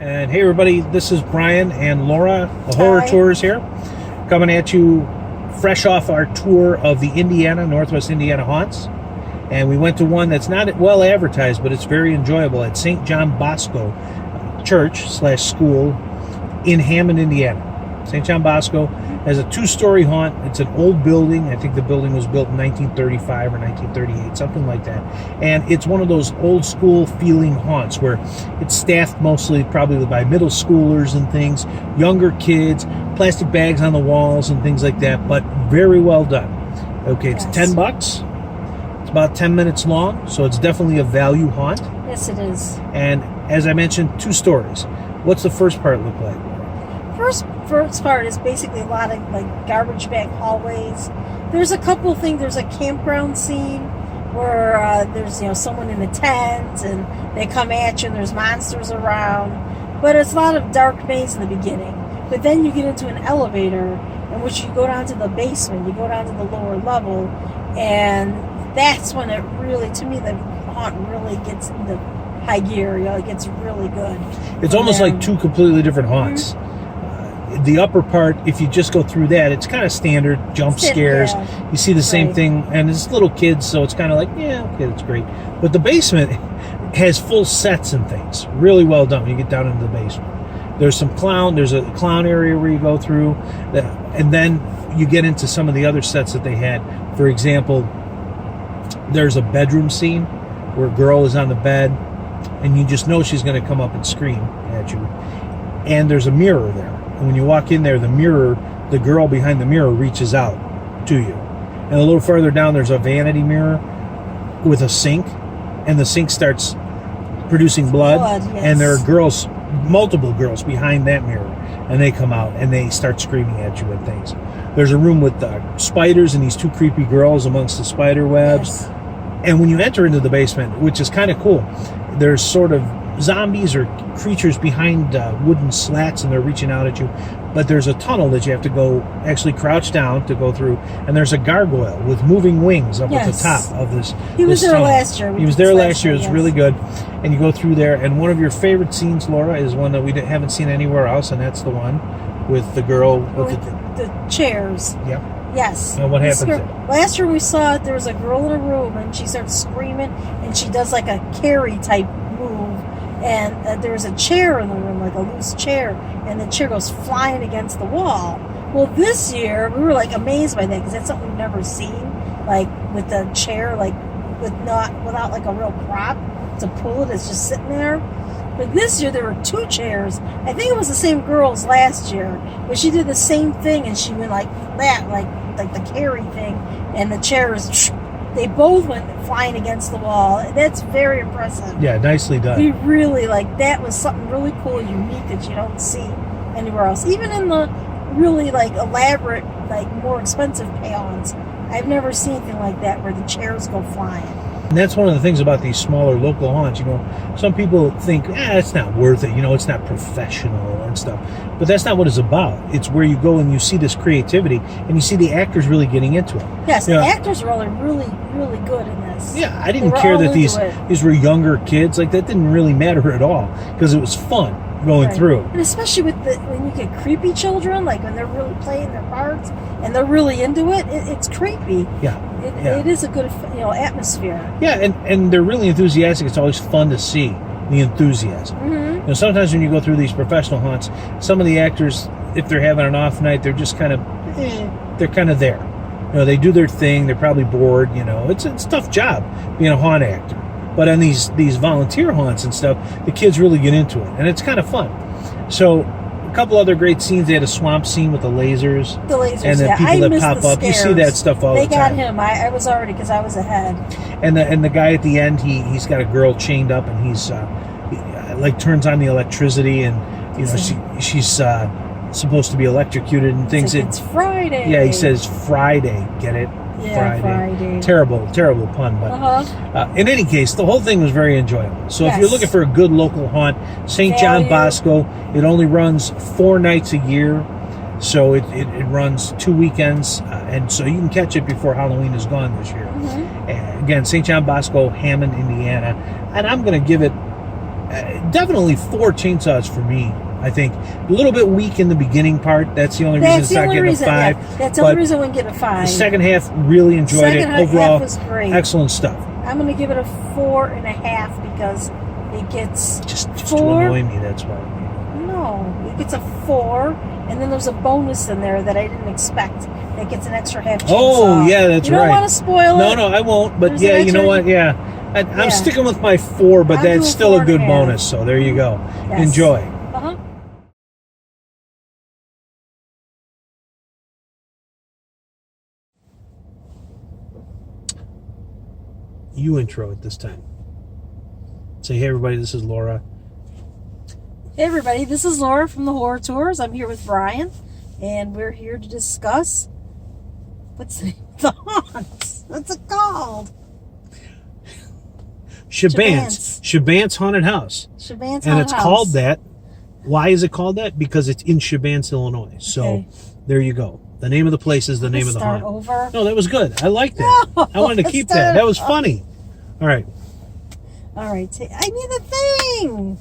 And hey everybody, this is Brian and Laura, the Horror Hi. Tours here, coming at you fresh off our tour of the Northwest Indiana haunts. And we went to one that's not well advertised, but it's very enjoyable at St. John Bosco Church/School in Hammond, Indiana. St. John Bosco has a 2-story haunt. It's an old building. I think the building was built in 1935 or 1938, something like that. And it's one of those old school feeling haunts where it's staffed mostly probably by middle schoolers and things, younger kids, plastic bags on the walls and things like that, but very well done. Okay, it's Yes. $10. It's about 10 minutes long, so it's definitely a value haunt. Yes, it is. And as I mentioned, 2 stories. What's the first part look like? First part is basically a lot of like garbage bag hallways. There's a couple things. There's a campground scene where there's someone in a tent and they come at you and there's monsters around. But it's a lot of dark maze in the beginning. But then you get into an elevator in which you go down to the basement. You go down to the lower level, and that's when it really, to me, the haunt really gets into high gear. It gets really good. It's almost like 2 completely different haunts. The upper part, if you just go through that, it's kind of standard jump scares. Yeah. You see the same Right. thing, and it's little kids, so it's kind of like, yeah, okay, that's great. But the basement has full sets and things. Really well done when you get down into the basement. There's a clown area where you go through, and then you get into some of the other sets that they had. For example, there's a bedroom scene where a girl is on the bed, and you just know she's going to come up and scream at you. And there's a mirror there. And when you walk in there, the girl behind the mirror reaches out to you. And a little further down, there's a vanity mirror with a sink, and the sink starts producing blood. Yes. And there are multiple girls behind that mirror, and they come out and they start screaming at you and things. There's a room with spiders and these 2 creepy girls amongst the spider webs. Yes. And when you enter into the basement, which is kind of cool, there's sort of zombies or creatures behind wooden slats, and they're reaching out at you. But there's a tunnel that you have to go, actually crouch down to go through, and there's a gargoyle with moving wings up at the top of this. He was there tunnel. last year. He was there last year. It was yes. really good. And you go through there, and one of your favorite scenes, Laura, is one that we haven't seen anywhere else, and that's the one with the girl with the chairs. Yep. Yes. And what happens there? Last year we saw it, there was a girl in a room and she starts screaming and she does like a carry type move, and there was a chair in the room, like a loose chair, and the chair goes flying against the wall. Well, this year we were like amazed by that because that's something we've never seen, like with the chair, like without like a real prop to pull it. It's just sitting there. But this year there were 2 chairs. I think it was the same girl as last year, but she did the same thing, and she went like that, like the carry thing, and the chairs, they both went flying against the wall. That's very impressive. Yeah, nicely done. We really, that was something really cool, unique that you don't see anywhere else. Even in the really elaborate, more expensive pailings, I've never seen anything like that where the chairs go flying. And that's one of the things about these smaller local haunts. Some people think, it's not worth it. It's not professional and stuff. But that's not what it's about. It's where you go and you see this creativity, and you see the actors really getting into it. Yes, the actors are really, really good in this. Yeah, I didn't care that these were younger kids. That didn't really matter at all, because it was fun going through. And especially when you get creepy children, like when they're really playing their parts and they're really into it, it's creepy. Yeah. It is a good atmosphere. Yeah, and they're really enthusiastic. It's always fun to see the enthusiasm. Mm-hmm. Sometimes when you go through these professional haunts, some of the actors, if they're having an off night, they're just kind of they're kind of there. They do their thing. They're probably bored. It's a tough job being a haunt actor. But on these volunteer haunts and stuff, the kids really get into it, and it's kind of fun. So a couple other great scenes. They had a swamp scene with the lasers. The lasers, and the people that pop up. You see that stuff all the time. They got him. I was already, because I was ahead. And the guy at the end, he's got a girl chained up, and he's turns on the electricity, and she's supposed to be electrocuted and things. It's Friday. Yeah, he says Friday. Get it? Yeah, Friday. Terrible pun, but in any case, the whole thing was very enjoyable. So if you're looking for a good local haunt, St. John Bosco, it only runs 4 nights a year, so it runs 2 weekends, and so you can catch it before Halloween is gone this year. Again, St. John Bosco, Hammond, Indiana, and I'm going to give it definitely 4 chainsaws for me. I think a little bit weak in the beginning part. That's the only reason it's not getting a 5. Yeah, that's the only reason we get a 5. The second half, really enjoyed it. Overall, half was great. Excellent stuff. I'm going to give it a 4.5 because it gets just 4. to annoy me. That's why. No, it gets a 4, and then there's a bonus in there that I didn't expect. That gets an extra half chainsaw. Oh yeah, that's right. You don't want to spoil it. No, I won't. But yeah, you know what? Yeah, I'm sticking with my 4, but that's still a good bonus. So there you go. Yes. Enjoy. Uh-huh. You intro it this time. Say, hey everybody, this is Laura. Hey everybody, this is Laura from the Horror Tours. I'm here with Brian, and we're here to discuss what's the haunt? What's it called? Shabant's Haunted House. Shabant's Haunted House. And it's called that. Why is it called that? Because it's in Shabant's, Illinois. So there you go. The name of the place is the name of the haunt. Over? No, that was good. I liked that. No, I wanted to keep that. That was funny. All right. All right. I need a thing.